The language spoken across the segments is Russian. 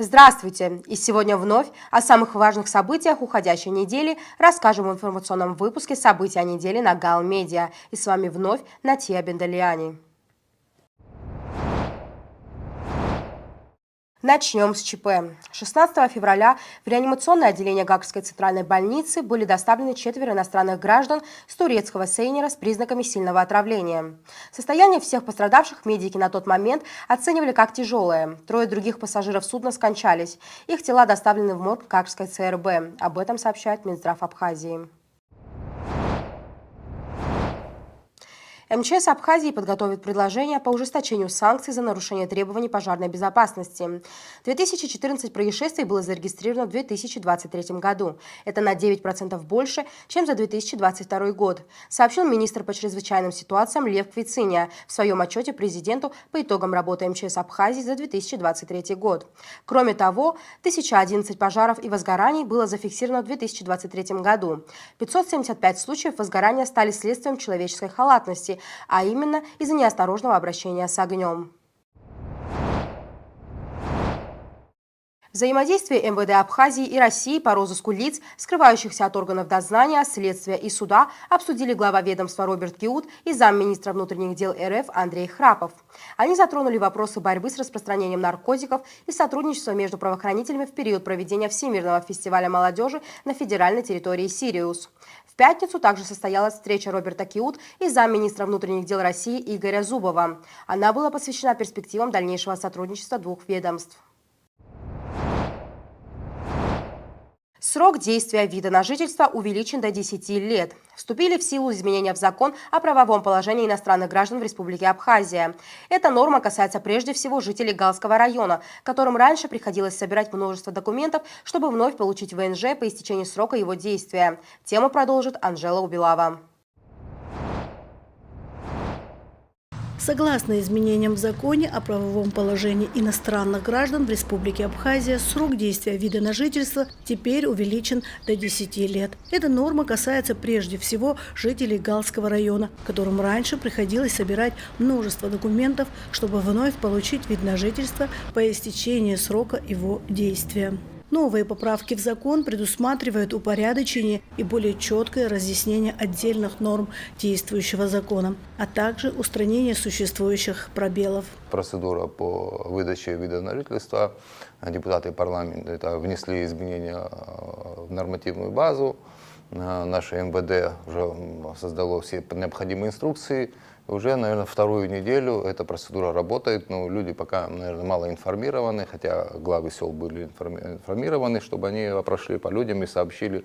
Здравствуйте! И сегодня вновь о самых важных событиях уходящей недели расскажем в информационном выпуске «События недели» на Гал Медиа. И с вами вновь Натия Бендалиани. Начнем с ЧП. 16 февраля в реанимационное отделение Гаагской центральной больницы были доставлены 4 иностранных граждан с турецкого Сейнера с признаками сильного отравления. Состояние всех пострадавших медики на тот момент оценивали как тяжелое. 3 других пассажиров судна скончались. Их тела доставлены в морг Гаагской ЦРБ. Об этом сообщает Минздрав Абхазии. МЧС Абхазии подготовит предложение по ужесточению санкций за нарушение требований пожарной безопасности. 2014 происшествий было зарегистрировано в 2023 году. Это на 9% больше, чем за 2022 год, сообщил министр по чрезвычайным ситуациям Лев Квициня в своем отчете президенту по итогам работы МЧС Абхазии за 2023 год. Кроме того, 1011 пожаров и возгораний было зафиксировано в 2023 году. 575 случаев возгорания стали следствием человеческой халатности, а именно из-за неосторожного обращения с огнем. Взаимодействие МВД Абхазии и России по розыску лиц, скрывающихся от органов дознания, следствия и суда, обсудили глава ведомства Роберт Киут и замминистра внутренних дел РФ Андрей Храпов. Они затронули вопросы борьбы с распространением наркотиков и сотрудничества между правоохранителями в период проведения Всемирного фестиваля молодежи на федеральной территории Сириус. В пятницу также состоялась встреча Роберта Киут и замминистра внутренних дел России Игоря Зубова. Она была посвящена перспективам дальнейшего сотрудничества двух ведомств. Срок действия вида на жительство увеличен до 10 лет. Вступили в силу изменения в закон о правовом положении иностранных граждан в Республике Абхазия. Эта норма касается прежде всего жителей Галского района, которым раньше приходилось собирать множество документов, чтобы вновь получить ВНЖ по истечении срока его действия. Тему продолжит Анжела Убилава. Согласно изменениям в законе о правовом положении иностранных граждан в Республике Абхазия, срок действия вида на жительство теперь увеличен до 10 лет. Эта норма касается прежде всего жителей Галского района, которым раньше приходилось собирать множество документов, чтобы вновь получить вид на жительство по истечении срока его действия. Новые поправки в закон предусматривают упорядочение и более четкое разъяснение отдельных норм действующего закона, а также устранение существующих пробелов. Процедура по выдаче вида на жительство. Депутаты парламента внесли изменения в нормативную базу. Наше МВД уже создало все необходимые инструкции. Уже, наверное, вторую неделю эта процедура работает, но люди пока, наверное, мало информированы, хотя главы сел были информированы, чтобы они прошли по людям и сообщили.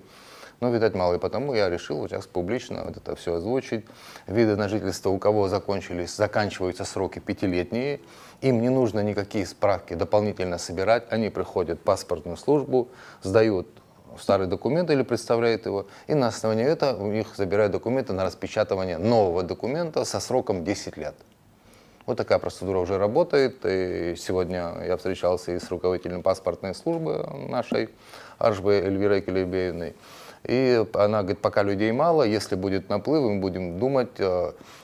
Но, видать, мало, и потому я решил сейчас публично вот это все озвучить. Виды на жительство, у кого заканчиваются сроки 5-летние, им не нужно никакие справки дополнительно собирать, они приходят в паспортную службу, сдают старый документ или представляет его, и на основании этого у них забирают документы на распечатывание нового документа со сроком 10 лет. Вот такая процедура уже работает, и сегодня я встречался и с руководителем паспортной службы нашей, Аржбой Эльвирой Келебеевной, и она говорит, пока людей мало, если будет наплыв, мы будем думать,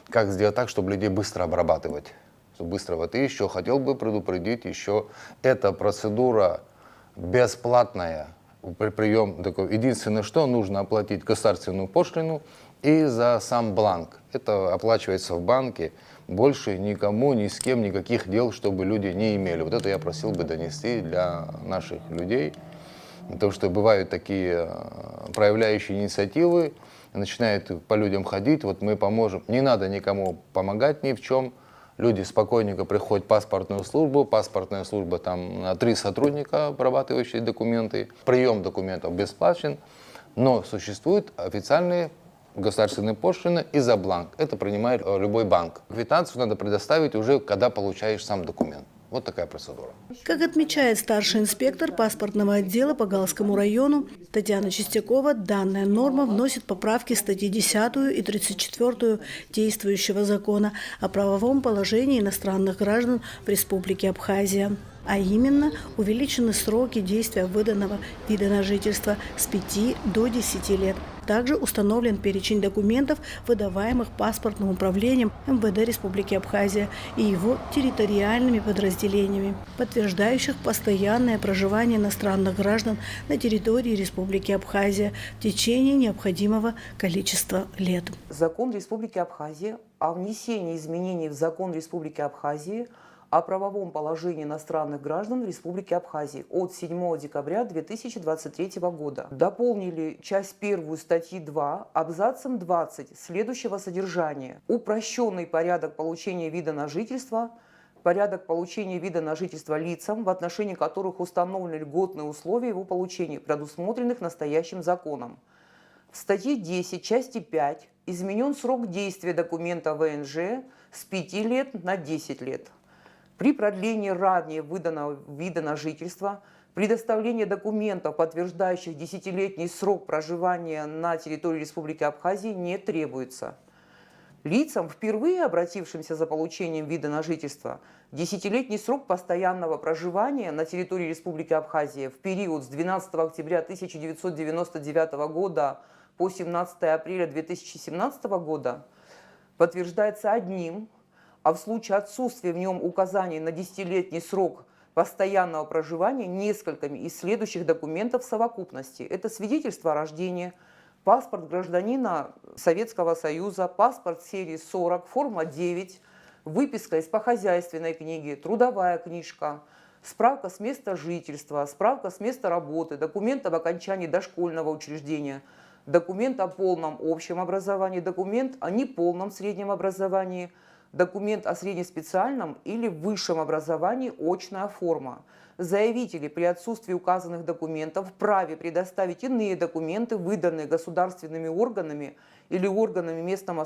как сделать так, чтобы людей быстро обрабатывать. Быстро. И еще хотел бы предупредить, еще эта процедура бесплатная. Прием такой. Единственное, что нужно оплатить государственную пошлину и за сам бланк. Это оплачивается в банке. Больше никому, ни с кем никаких дел, чтобы люди не имели. Вот это я просил бы донести для наших людей. Потому что бывают такие проявляющие инициативы, начинают по людям ходить, вот мы поможем. Не надо никому помогать ни в чем. Люди спокойненько приходят в паспортная служба там на 3 сотрудника, обрабатывающие документы. Прием документов бесплатен, но существуют официальные государственные пошлины и за бланк. Это принимает любой банк. Квитанцию надо предоставить уже, когда получаешь сам документ. Вот такая процедура. Как отмечает старший инспектор паспортного отдела по Галскому району Татьяна Чистякова, данная норма вносит поправки в статьи 10 и 34 действующего закона о правовом положении иностранных граждан в Республике Абхазия. А именно, увеличены сроки действия выданного вида на жительство с 5 до 10 лет. Также установлен перечень документов, выдаваемых паспортным управлением МВД Республики Абхазия и его территориальными подразделениями, подтверждающих постоянное проживание иностранных граждан на территории Республики Абхазия в течение необходимого количества лет. Закон Республики Абхазия о внесении изменений в Закон Республики Абхазии о правовом положении иностранных граждан в Республике Абхазии от 7 декабря 2023 года. Дополнили часть 1 статьи 2 абзацем 20 следующего содержания. Упрощенный порядок получения вида на жительство, порядок получения вида на жительство лицам, в отношении которых установлены льготные условия его получения, предусмотренных настоящим законом. В статье 10 части 5 изменен срок действия документа ВНЖ с 5 лет на 10 лет. При продлении ранее выданного вида на жительство, предоставление документов, подтверждающих 10-летний срок проживания на территории Республики Абхазия, не требуется. Лицам, впервые обратившимся за получением вида на жительство, 10-летний срок постоянного проживания на территории Республики Абхазия в период с 12 октября 1999 года по 17 апреля 2017 года подтверждается одним, а в случае отсутствия в нем указаний на 10-летний срок постоянного проживания несколькими из следующих документов в совокупности. Это свидетельство о рождении, паспорт гражданина Советского Союза, паспорт серии 40, форма 9, выписка из похозяйственной книги, трудовая книжка, справка с места жительства, справка с места работы, документ об окончании дошкольного учреждения, документ о полном общем образовании, документ о неполном среднем образовании, документ о среднеспециальном или высшем образовании, очная форма. Заявители при отсутствии указанных документов вправе предоставить иные документы, выданные государственными органами или органами местного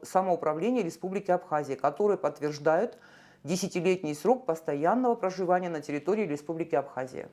самоуправления Республики Абхазия, которые подтверждают 10-летний срок постоянного проживания на территории Республики Абхазия.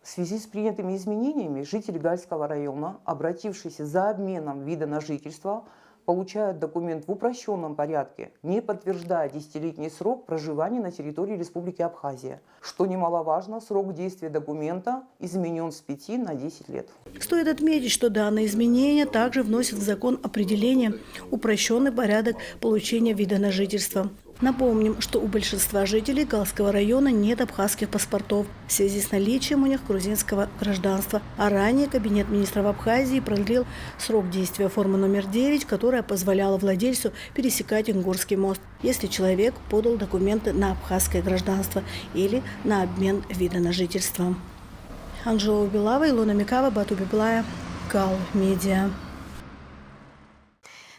В связи с принятыми изменениями жители Гальского района, обратившиеся за обменом вида на жительство, получают документ в упрощенном порядке, не подтверждая 10-летний срок проживания на территории Республики Абхазия. Что немаловажно, срок действия документа изменен с 5 на 10 лет. Стоит отметить, что данные изменения также вносят в закон определение упрощенный порядок получения вида на жительство. Напомним, что у большинства жителей Галского района нет абхазских паспортов в связи с наличием у них грузинского гражданства. А ранее Кабинет министров Абхазии продлил срок действия формы номер 9, которая позволяла владельцу пересекать Ингурский мост, если человек подал документы на абхазское гражданство или на обмен вида на жительство. Анжела Белава, Илона Микава, Бату Библая, Гал Медиа.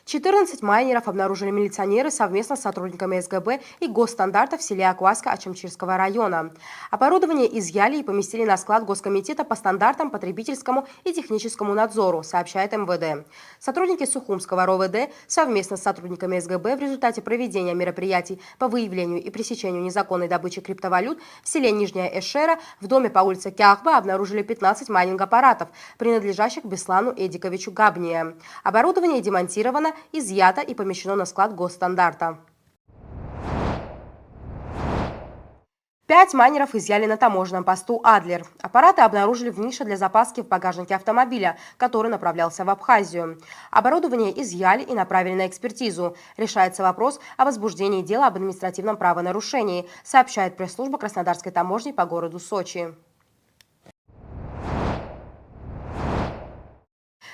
14 майнеров обнаружили милиционеры совместно с сотрудниками СГБ и госстандарта в селе Акваска Ачамчирского района. Оборудование изъяли и поместили на склад Госкомитета по стандартам потребительскому и техническому надзору, сообщает МВД. Сотрудники Сухумского РОВД совместно с сотрудниками СГБ в результате проведения мероприятий по выявлению и пресечению незаконной добычи криптовалют в селе Нижняя Эшера в доме по улице Кяхба обнаружили 15 майнинг-аппаратов, принадлежащих Беслану Эдиковичу Габния. Оборудование демонтировано, изъято и помещено на склад госстандарта. 5 майнеров изъяли на таможенном посту «Адлер». Аппараты обнаружили в нише для запаски в багажнике автомобиля, который направлялся в Абхазию. Оборудование изъяли и направили на экспертизу. Решается вопрос о возбуждении дела об административном правонарушении, сообщает пресс-служба Краснодарской таможни по городу Сочи.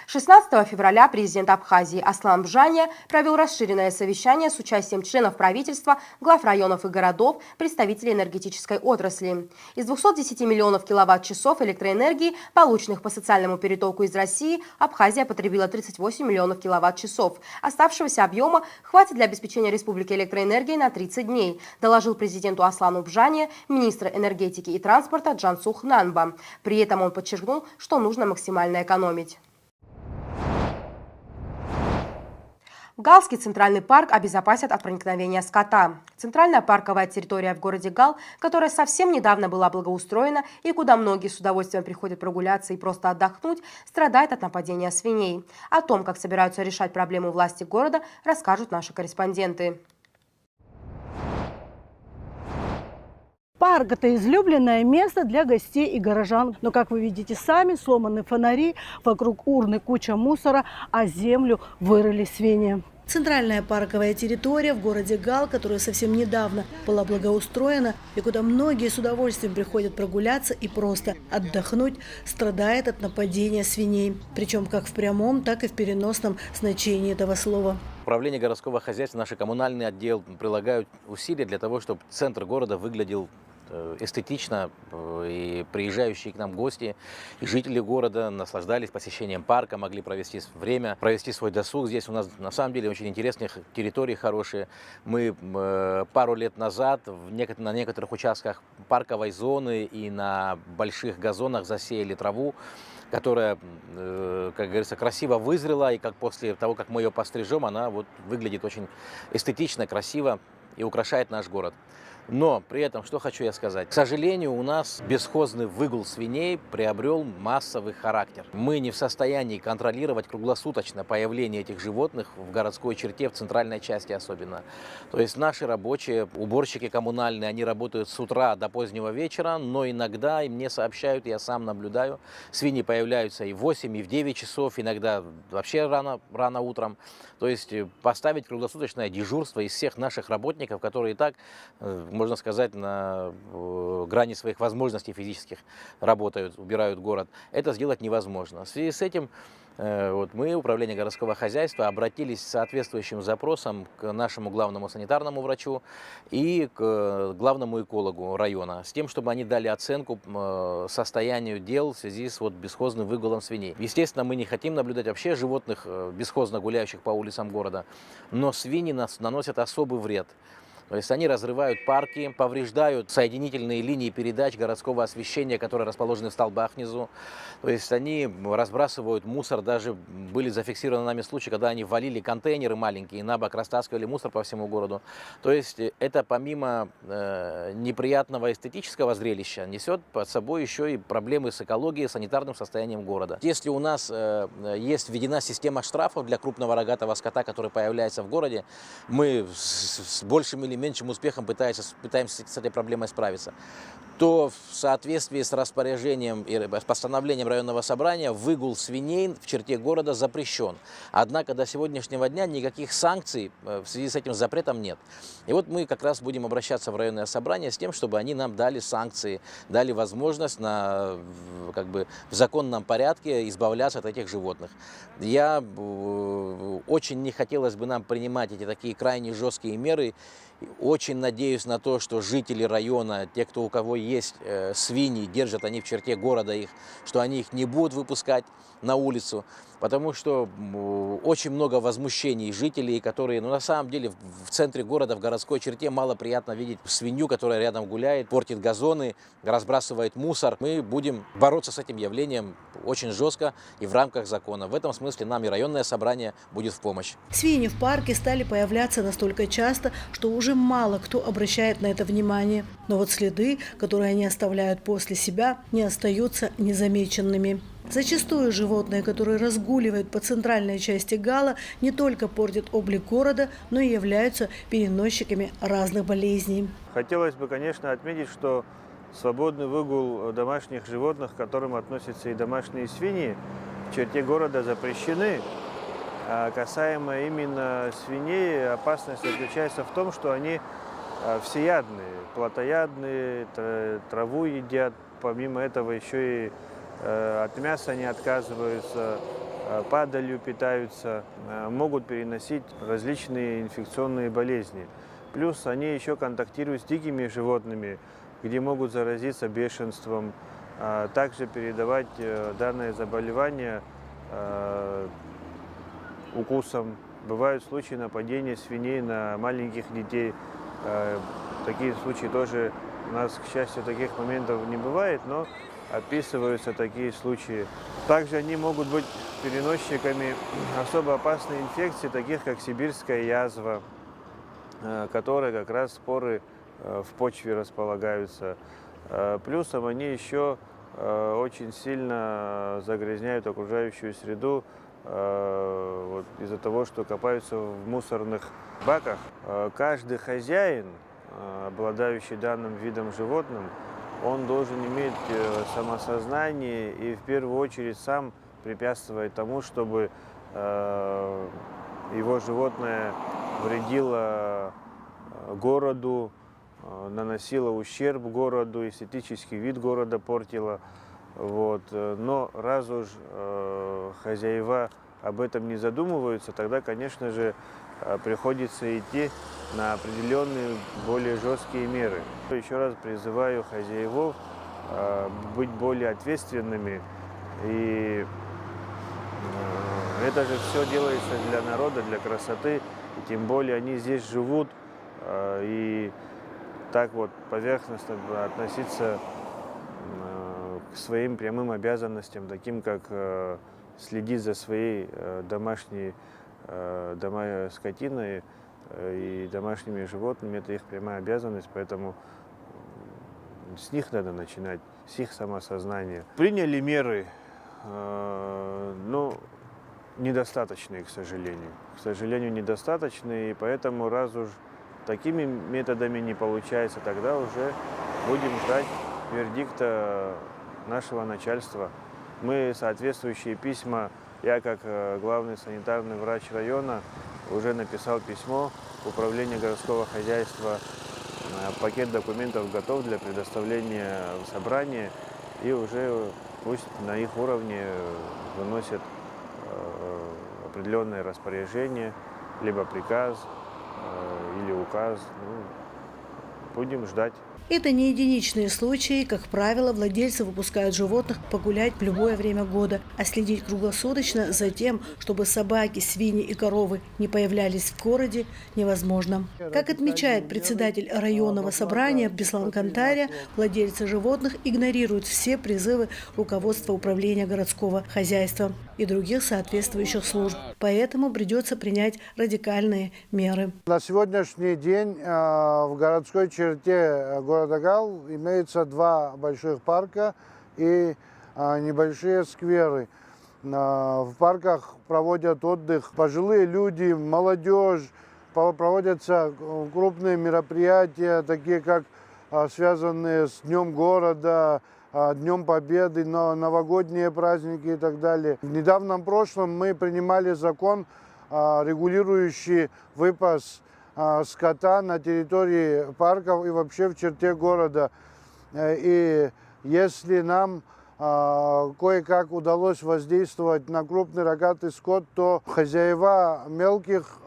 16 февраля президент Абхазии Аслан Бжания провел расширенное совещание с участием членов правительства, глав районов и городов, представителей энергетической отрасли. Из 210 миллионов киловатт-часов электроэнергии, полученных по социальному перетоку из России, Абхазия потребила 38 миллионов киловатт-часов. Оставшегося объема хватит для обеспечения республики электроэнергией на 30 дней, доложил президенту Аслану Бжания министр энергетики и транспорта Джансух Нанба. При этом он подчеркнул, что нужно максимально экономить. Галский центральный парк обезопасят от проникновения скота. Центральная парковая территория в городе Гал, которая совсем недавно была благоустроена и куда многие с удовольствием приходят прогуляться и просто отдохнуть, страдает от нападения свиней. О том, как собираются решать проблему власти города, расскажут наши корреспонденты. Парк – это излюбленное место для гостей и горожан. Но, как вы видите сами, сломаны фонари, вокруг урны куча мусора, а землю вырыли свиньи. Центральная парковая территория в городе Гал, которая совсем недавно была благоустроена и куда многие с удовольствием приходят прогуляться и просто отдохнуть, страдает от нападения свиней. Причем как в прямом, так и в переносном значении этого слова. Управление городского хозяйства, наш коммунальный отдел прилагают усилия для того, чтобы центр города выглядел эстетично, и приезжающие к нам гости и жители города наслаждались посещением парка, могли провести время, провести свой досуг. Здесь у нас на самом деле очень интересных территорий хорошие. Мы пару лет назад на некоторых участках парковой зоны и на больших газонах засеяли траву, которая, как говорится, красиво вызрела, и как после того, как мы ее пострижем, она вот выглядит очень эстетично, красиво и украшает наш город. Но при этом, что хочу я сказать, к сожалению, у нас бесхозный выгул свиней приобрел массовый характер. Мы не в состоянии контролировать круглосуточно появление этих животных в городской черте, в центральной части особенно. То есть наши рабочие, уборщики коммунальные, они работают с утра до позднего вечера, но иногда и мне сообщают, я сам наблюдаю, свиньи появляются и в 8, и в 9 часов, иногда вообще рано утром. То есть поставить круглосуточное дежурство из всех наших работников, которые и так, можно сказать, на грани своих возможностей физических работают, убирают город, это сделать невозможно. В связи с этим мы, Управление городского хозяйства, обратились с соответствующим запросом к нашему главному санитарному врачу и к главному экологу района, с тем, чтобы они дали оценку состоянию дел в связи с бесхозным выгулом свиней. Естественно, мы не хотим наблюдать вообще животных, бесхозно гуляющих по улицам города, но свиньи наносят особый вред. То есть они разрывают парки, повреждают соединительные линии передач городского освещения, которые расположены в столбах внизу. То есть они разбрасывают мусор. Даже были зафиксированы нами случаи, когда они валили контейнеры маленькие, на бок растаскивали мусор по всему городу. То есть это помимо неприятного эстетического зрелища несет под собой еще и проблемы с экологией, санитарным состоянием города. Если у нас есть введена система штрафов для крупного рогатого скота, который появляется в городе, мы с большим или меньшим успехом пытаемся с этой проблемой справиться, то в соответствии с распоряжением и постановлением районного собрания выгул свиней в черте города запрещен. Однако до сегодняшнего дня никаких санкций в связи с этим запретом нет. И вот мы как раз будем обращаться в районное собрание с тем, чтобы они нам дали санкции, дали возможность в законном порядке избавляться от этих животных. Очень не хотелось бы нам принимать эти такие крайне жесткие меры. Очень надеюсь на то, что жители района, те, у кого есть свиньи, держат они в черте города их, что они их не будут выпускать на улицу, потому что очень много возмущений жителей, которые, на самом деле, в центре города, в городской черте мало приятно видеть свинью, которая рядом гуляет, портит газоны, разбрасывает мусор. Мы будем бороться с этим явлением очень жестко и в рамках закона. В этом смысле нам и районное собрание будет в помощь. Свиньи в парке стали появляться настолько часто, что уже мало кто обращает на это внимание. Но вот следы, которые они оставляют после себя, не остаются незамеченными. Зачастую животные, которые разгуливают по центральной части Гала, не только портят облик города, но и являются переносчиками разных болезней. Хотелось бы, конечно, отметить, что свободный выгул домашних животных, к которым относятся и домашние свиньи, в черте города запрещены. А касаемо именно свиней, опасность заключается в том, что они всеядные, плотоядные, траву едят, помимо этого еще и от мяса не отказываются, падалью питаются, могут переносить различные инфекционные болезни. Плюс они еще контактируют с дикими животными, где могут заразиться бешенством, также передавать данное заболевание укусом. Бывают случаи нападения свиней на маленьких детей. Такие случаи тоже у нас, к счастью, таких моментов не бывает, но описываются такие случаи. Также они могут быть переносчиками особо опасной инфекции, таких как сибирская язва, которая как раз споры в почве располагаются. Плюсом они еще очень сильно загрязняют окружающую среду из-за того, что копаются в мусорных баках. Каждый хозяин обладающий данным видом животным, он должен иметь самосознание и в первую очередь сам препятствовать тому, чтобы его животное вредило городу, наносило ущерб городу, эстетический вид города портило. Вот. Но раз уж хозяева об этом не задумываются, тогда, конечно же, приходится идти на определенные более жесткие меры. Еще раз призываю хозяевов быть более ответственными. И это же все делается для народа, для красоты. И тем более они здесь живут. И так вот поверхностно относиться к своим прямым обязанностям, таким как следить за своей домашней скотиной и домашними животными, это их прямая обязанность, поэтому с них надо начинать, с их самосознания. Приняли меры, но недостаточные, к сожалению. К сожалению, недостаточные, и поэтому раз уж такими методами не получается, тогда уже будем ждать вердикта нашего начальства. Мы соответствующие письма, я как главный санитарный врач района уже написал письмо в управление городского хозяйства. Пакет документов готов для предоставления в собрание, и уже пусть на их уровне выносят определенное распоряжение, либо приказ, или указ. Будем ждать. Это не единичные случаи. Как правило, владельцы выпускают животных погулять в любое время года, а следить круглосуточно за тем, чтобы собаки, свиньи и коровы не появлялись в городе, невозможно. Как отмечает председатель районного собрания Беслан Кантаря, владельцы животных игнорируют все призывы руководства управления городского хозяйства и других соответствующих служб. Поэтому придется принять радикальные меры. На сегодняшний день в городской черте города Гал имеется 2 больших парка и небольшие скверы. В парках проводят отдых пожилые люди, молодежь, проводятся крупные мероприятия, такие как связанные с Днем города, Днем Победы, новогодние праздники и так далее. В недавнем прошлом мы принимали закон, регулирующий выпас скота на территории парков и вообще в черте города. И если нам кое-как удалось воздействовать на крупный рогатый скот, то хозяева мелких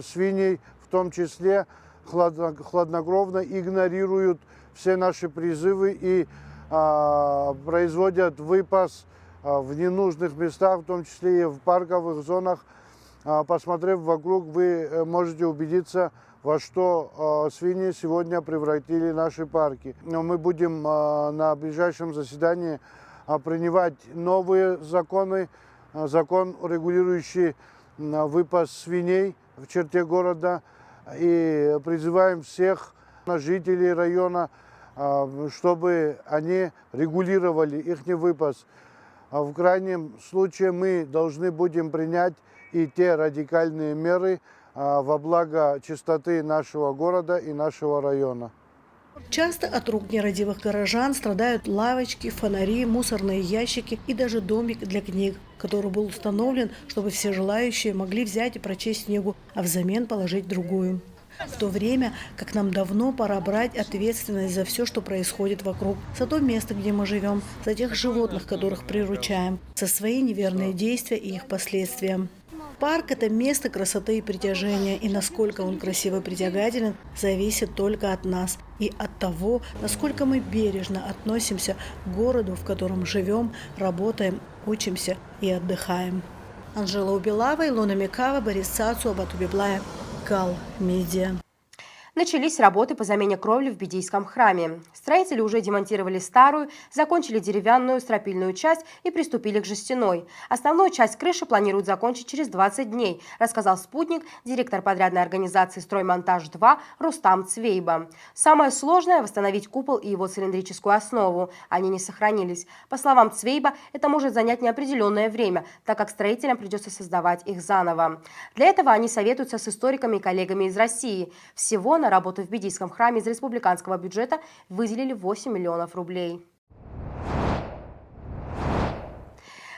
свиней, в том числе, хладнокровно игнорируют все наши призывы и производят выпас в ненужных местах, в том числе и в парковых зонах. Посмотрев вокруг, вы можете убедиться, во что свиньи сегодня превратили наши парки. Но мы будем на ближайшем заседании принимать новые законы, закон, регулирующий выпас свиней в черте города, и призываем всех жителей района, чтобы они регулировали их выпас. В крайнем случае мы должны будем принять и те радикальные меры во благо чистоты нашего города и нашего района. Часто от рук нерадивых горожан страдают лавочки, фонари, мусорные ящики и даже домик для книг, который был установлен, чтобы все желающие могли взять и прочесть книгу, а взамен положить другую. В то время, как нам давно пора брать ответственность за все, что происходит вокруг, за то место, где мы живем, за тех животных, которых приручаем, за свои неверные действия и их последствия. Парк – это место красоты и притяжения, и насколько он красиво и притягателен, зависит только от нас и от того, насколько мы бережно относимся к городу, в котором живем, работаем, учимся и отдыхаем. Анжела Убилава, Илона Микава, Борис Цацу, Абату Библая, Гал Медиа. Начались работы по замене кровли в Бедийском храме. Строители уже демонтировали старую, закончили деревянную стропильную часть и приступили к жестяной. Основную часть крыши планируют закончить через 20 дней, рассказал «Спутник» директор подрядной организации «Строймонтаж-2» Рустам Цвейба. Самое сложное – восстановить купол и его цилиндрическую основу. Они не сохранились. По словам Цвейба, это может занять неопределенное время, так как строителям придется создавать их заново. Для этого они советуются с историками и коллегами из России. Всего на на работу в Бедийском храме из республиканского бюджета выделили 8 миллионов рублей.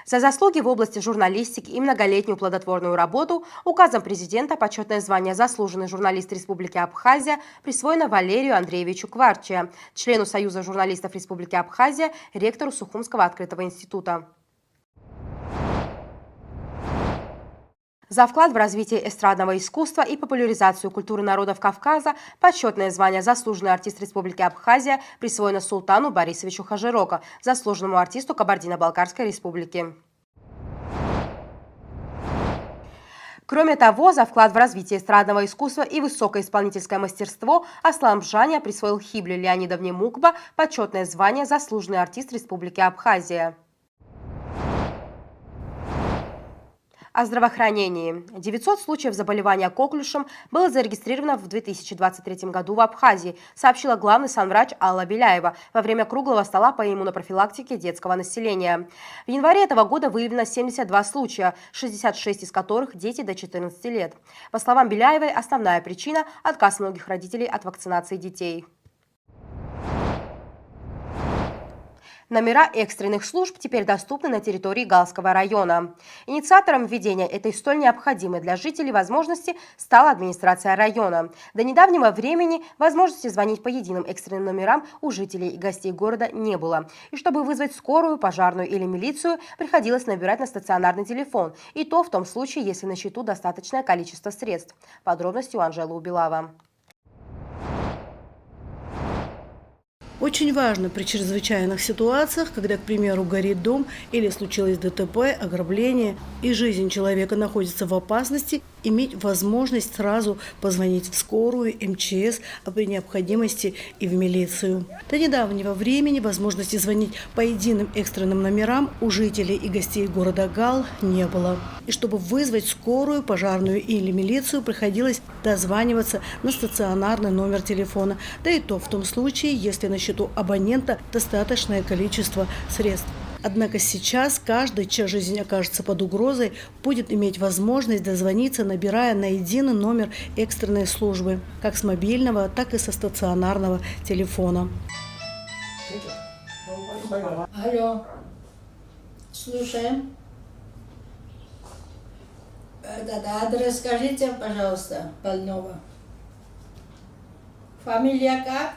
За заслуги в области журналистики и многолетнюю плодотворную работу указом президента почетное звание «Заслуженный журналист Республики Абхазия» присвоено Валерию Андреевичу Кварче, члену Союза журналистов Республики Абхазия, ректору Сухумского открытого института. За вклад в развитие эстрадного искусства и популяризацию культуры народов Кавказа почетное звание «Заслуженный артист Республики Абхазия» присвоено Султану Борисовичу Хажирока, заслуженному артисту Кабардино-Балкарской республики. Кроме того, за вклад в развитие эстрадного искусства и высокоисполнительское мастерство Асламжаня присвоил Хибле Леонидовне Мукба почетное звание «Заслуженный артист Республики Абхазия». О здравоохранении. 900 случаев заболевания коклюшем было зарегистрировано в 2023 году в Абхазии, сообщила главный санврач Алла Беляева во время круглого стола по иммунопрофилактике детского населения. В январе этого года выявлено 72 случая, 66 из которых дети до 14 лет. По словам Беляевой, основная причина – отказ многих родителей от вакцинации детей. Номера экстренных служб теперь доступны на территории Галского района. Инициатором введения этой столь необходимой для жителей возможности стала администрация района. До недавнего времени возможности звонить по единым экстренным номерам у жителей и гостей города не было. И чтобы вызвать скорую, пожарную или милицию, приходилось набирать на стационарный телефон. И то в том случае, если на счету достаточное количество средств. Подробности у Анжелы Убилава. Очень важно при чрезвычайных ситуациях, когда, к примеру, горит дом или случилось ДТП, ограбление, и жизнь человека находится в опасности, иметь возможность сразу позвонить в скорую, МЧС, а при необходимости и в милицию. До недавнего времени возможности звонить по единым экстренным номерам у жителей и гостей города Гал не было. И чтобы вызвать скорую, пожарную или милицию, приходилось дозваниваться на стационарный номер телефона. Да и то в том случае, если на счету абонента достаточное количество средств. Однако сейчас каждый, чья жизнь окажется под угрозой, будет иметь возможность дозвониться, набирая на единый номер экстренной службы, как с мобильного, так и со стационарного телефона. Алло, слушаем. Да, адрес скажите, пожалуйста, больного. Фамилия как?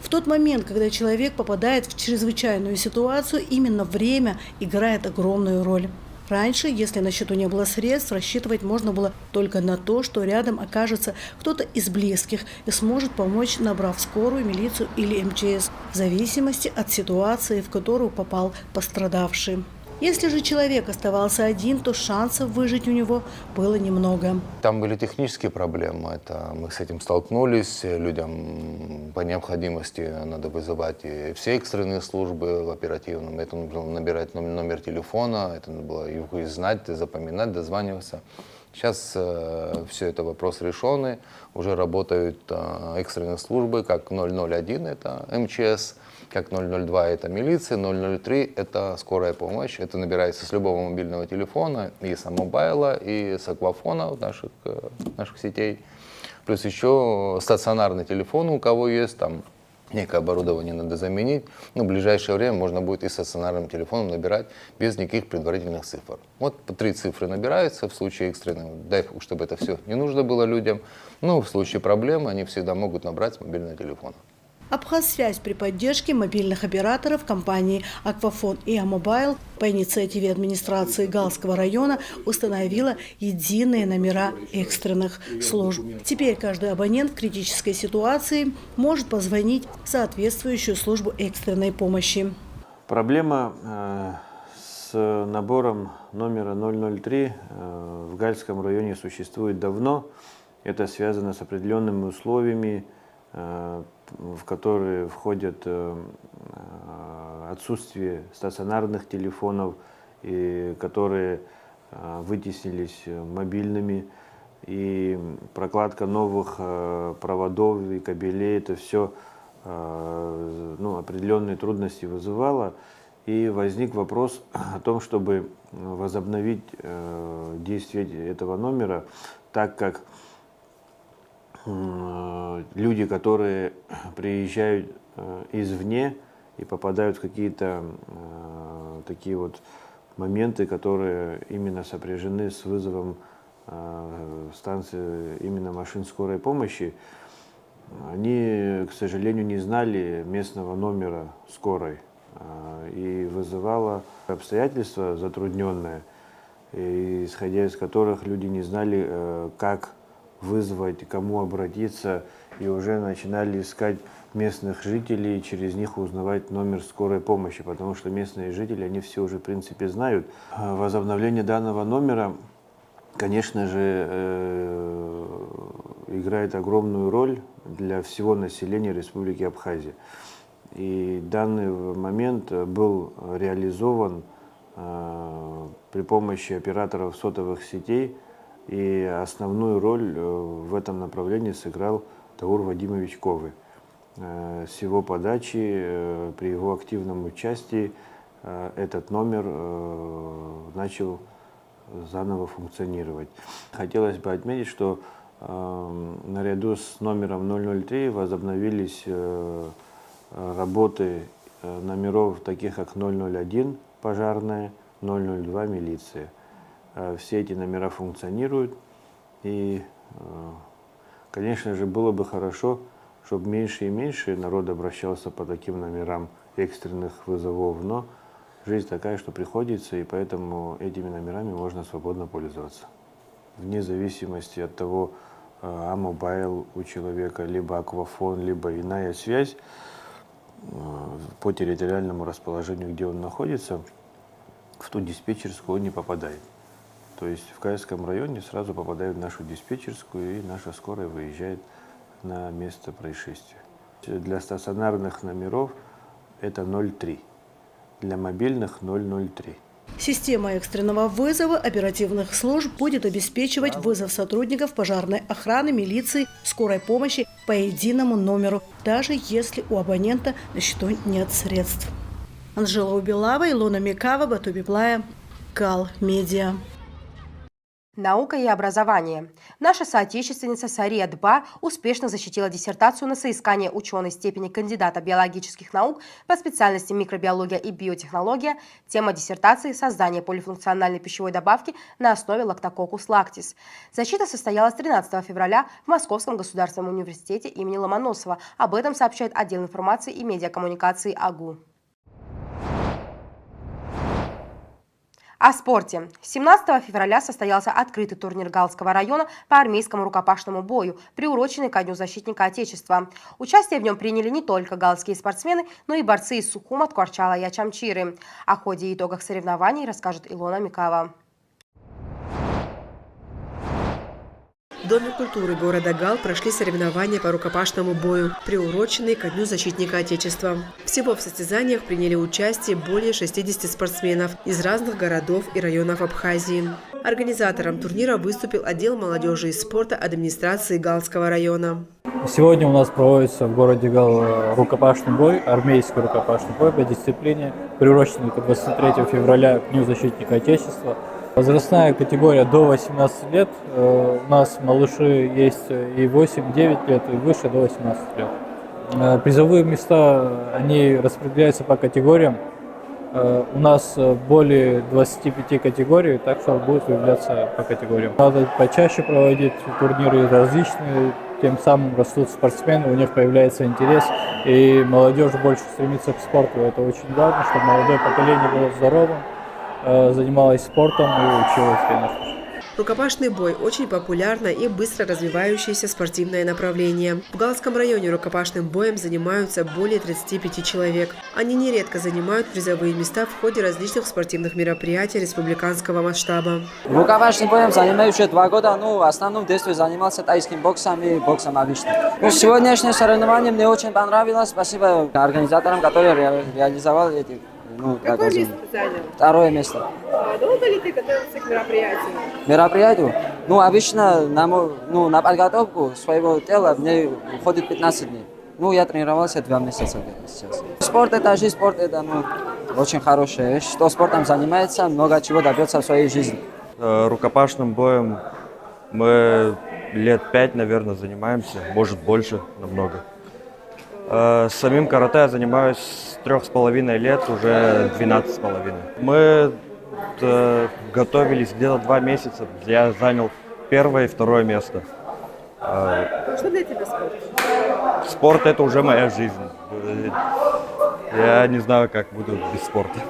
В тот момент, когда человек попадает в чрезвычайную ситуацию, именно время играет огромную роль. Раньше, если на счету не было средств, рассчитывать можно было только на то, что рядом окажется кто-то из близких и сможет помочь, набрав скорую, милицию или МЧС, в зависимости от ситуации, в которую попал пострадавший. Если же человек оставался один, то шансов выжить у него было немного. Там были технические проблемы, это мы с этим столкнулись, людям по необходимости надо вызывать и все экстренные службы в оперативном, это нужно набирать номер телефона, это надо было его знать, запоминать, дозваниваться. Сейчас все это вопрос решенный, уже работают экстренные службы, как 001 это МЧС, как 002 это милиция, 003 это скорая помощь. Это набирается с любого мобильного телефона, и с мобайла, и с аквафона наших сетей. Плюс еще стационарный телефон, у кого есть, там некое оборудование надо заменить. Но в ближайшее время можно будет и стационарным телефоном набирать без никаких предварительных цифр. Вот по 3 цифры набираются в случае экстренного. Дай бог, чтобы это все не нужно было людям. Но в случае проблемы они всегда могут набрать с мобильного телефона. Абхазсвязь при поддержке мобильных операторов компании «Аквафон» и «Амобайл» по инициативе администрации Галского района установила единые номера экстренных служб. Теперь каждый абонент в критической ситуации может позвонить в соответствующую службу экстренной помощи. Проблема с набором номера 003 в Гальском районе существует давно. Это связано с определенными условиями, в которые входят отсутствие стационарных телефонов, и которые вытеснились мобильными, и прокладка новых проводов и кабелей, это все определенные трудности вызывало. И возник вопрос о том, чтобы возобновить действие этого номера, так как люди, которые приезжают извне и попадают в какие-то такие вот моменты, которые именно сопряжены с вызовом станции именно машин скорой помощи, они, к сожалению, не знали местного номера скорой. И вызывало обстоятельства затрудненные, исходя из которых люди не знали, как вызвать, кому обратиться, и уже начинали искать местных жителей и через них узнавать номер скорой помощи, потому что местные жители, они все уже в принципе знают. Возобновление данного номера, конечно же, играет огромную роль для всего населения Республики Абхазия. И данный момент был реализован при помощи операторов сотовых сетей, и основную роль в этом направлении сыграл Таур Вадимович Ковы. С его подачи, при его активном участии, этот номер начал заново функционировать. Хотелось бы отметить, что наряду с номером 003 возобновились работы номеров таких как 001 пожарная, 002 милиция. Все эти номера функционируют, и, конечно же, было бы хорошо, чтобы меньше и меньше народ обращался по таким номерам экстренных вызовов, но жизнь такая, что приходится, и поэтому этими номерами можно свободно пользоваться. Вне зависимости от того, мобайл у человека, либо аквафон, либо иная связь, по территориальному расположению, где он находится, в ту диспетчерскую он не попадает. То есть в Каирском районе сразу попадает в нашу диспетчерскую, и наша скорая выезжает на место происшествия. Для стационарных номеров это 03, для мобильных 003. Система экстренного вызова оперативных служб будет обеспечивать вызов сотрудников пожарной охраны, милиции, скорой помощи по единому номеру, даже если у абонента на счету нет средств. Анжела Убилава, Илона Микава, Бату Библая, Кал Медиа. Наука и образование. Наша соотечественница Сария Дба успешно защитила диссертацию на соискание ученой степени кандидата биологических наук по специальности микробиология и биотехнология. Тема диссертации – создание полифункциональной пищевой добавки на основе лактококус лактис. Защита состоялась 13 февраля в Московском государственном университете имени Ломоносова. Об этом сообщает отдел информации и медиакоммуникации АГУ. О спорте. 17 февраля состоялся открытый турнир Галского района по армейскому рукопашному бою, приуроченный ко Дню защитника Отечества. Участие в нем приняли не только галские спортсмены, но и борцы из Сухума, Ткварчала и Ачамчиры. О ходе и итогах соревнований расскажет Илона Микава. В Доме культуры города Гал прошли соревнования по рукопашному бою, приуроченные ко Дню защитника Отечества. Всего в состязаниях приняли участие более 60 спортсменов из разных городов и районов Абхазии. Организатором турнира выступил отдел молодежи и спорта администрации Галского района. Сегодня у нас проводится в городе Гал рукопашный бой, армейский рукопашный бой по дисциплине, приуроченный к 23 февраля к Дню защитника Отечества. Возрастная категория до 18 лет. У нас малыши есть и 8-9 лет, и выше до 18 лет. Призовые места, они распределяются по категориям. У нас более 25 категорий, так что будут выявляться по категориям. Надо почаще проводить турниры различные, тем самым растут спортсмены, у них появляется интерес, и молодежь больше стремится к спорту. Это очень важно, чтобы молодое поколение было здоровым, занималась спортом и училась, конечно же. Рукопашный бой – очень популярное и быстро развивающееся спортивное направление. В Галском районе рукопашным боем занимаются более 35 человек. Они нередко занимают призовые места в ходе различных спортивных мероприятий республиканского масштаба. Рукопашным боем занимаюсь уже 2 года, в основном детстве занимался тайским боксом и боксом обычным. Сегодняшнее соревнование мне очень понравилось. Спасибо организаторам, которые реализовали эти. Какое место ты занял? 2 место. Долго ли ты готовился к мероприятию? Мероприятию? Обычно на подготовку своего тела мне уходит 15 дней. Я тренировался 2 месяца сейчас. Спорт это жизнь, спорт это очень хорошая вещь. Кто спортом занимается, много чего добьется в своей жизни. Рукопашным боем мы лет 5, наверное, занимаемся, может больше, намного. С самим карате я занимаюсь с 3,5 лет, уже 12,5. Мы готовились где-то 2 месяца, я занял 1 и 2 место. Что для тебя спорт? Спорт — это уже моя жизнь. Я не знаю, как буду без спорта.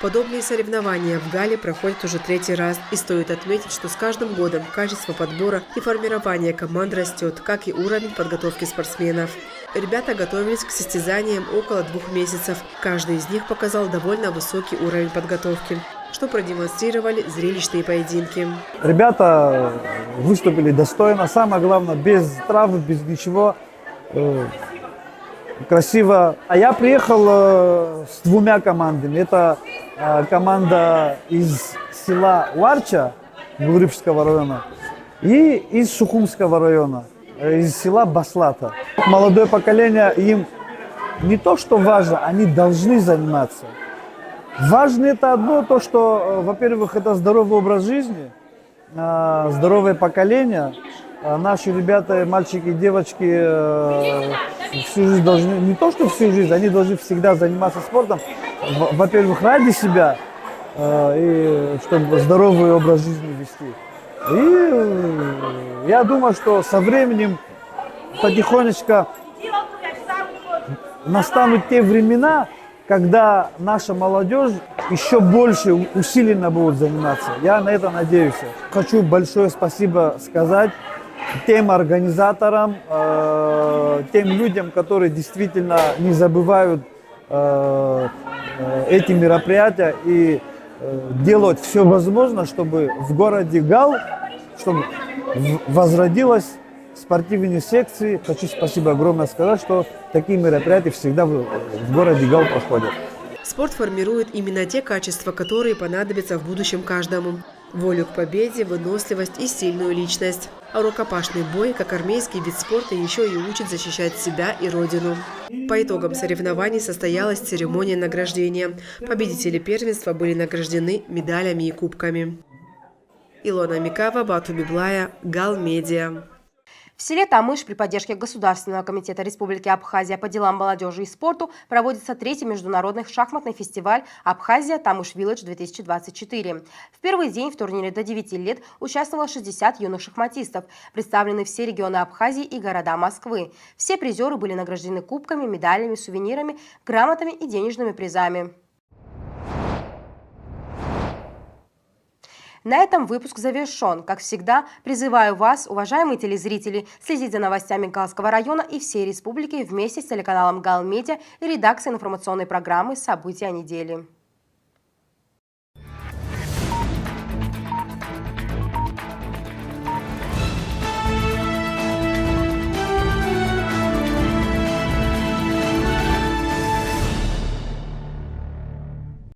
Подобные соревнования в Гале проходят уже 3-й раз. И стоит отметить, что с каждым годом качество подбора и формирования команд растет, как и уровень подготовки спортсменов. Ребята готовились к состязаниям около 2 месяцев. Каждый из них показал довольно высокий уровень подготовки, что продемонстрировали зрелищные поединки. Ребята выступили достойно, самое главное, без травм, без ничего. Красиво. А я приехал с 2 командами. Это команда из села Варча, Гурыбского района, и из Сухумского района, из села Баслата. Молодое поколение, им не то, что важно, они должны заниматься. Важно это одно, то, что, во-первых, это здоровый образ жизни, здоровое поколение. Наши ребята, мальчики и девочки всю жизнь должны, не то что всю жизнь, они должны всегда заниматься спортом, во-первых, ради себя, и чтобы здоровый образ жизни вести. И я думаю, что со временем потихонечку настанут те времена, когда наша молодежь еще больше усиленно будет заниматься. Я на это надеюсь. Хочу большое спасибо сказать тем организаторам, тем людям, которые действительно не забывают эти мероприятия и делают все возможное, чтобы в городе Гал, чтобы возродилась спортивные секции. Хочу спасибо огромное сказать, что такие мероприятия всегда в городе Гал проходят. Спорт формирует именно те качества, которые понадобятся в будущем каждому. Волю к победе, выносливость и сильную личность. А рукопашный бой, как армейский вид спорта, еще и учит защищать себя и родину. По итогам соревнований состоялась церемония награждения. Победители первенства были награждены медалями и кубками. Илона Микава, Бату Библая, Гал Медиа. В селе Тамыш при поддержке Государственного комитета Республики Абхазия по делам молодежи и спорту проводится 3-й международный шахматный фестиваль «Абхазия Тамыш Village-2024». В первый день в турнире до 9 лет участвовало 60 юных шахматистов. Представлены все регионы Абхазии и города Москвы. Все призеры были награждены кубками, медалями, сувенирами, грамотами и денежными призами. На этом выпуск завершен. Как всегда, призываю вас, уважаемые телезрители, следить за новостями Галского района и всей республики вместе с телеканалом Гал Медиа и редакцией информационной программы «События недели».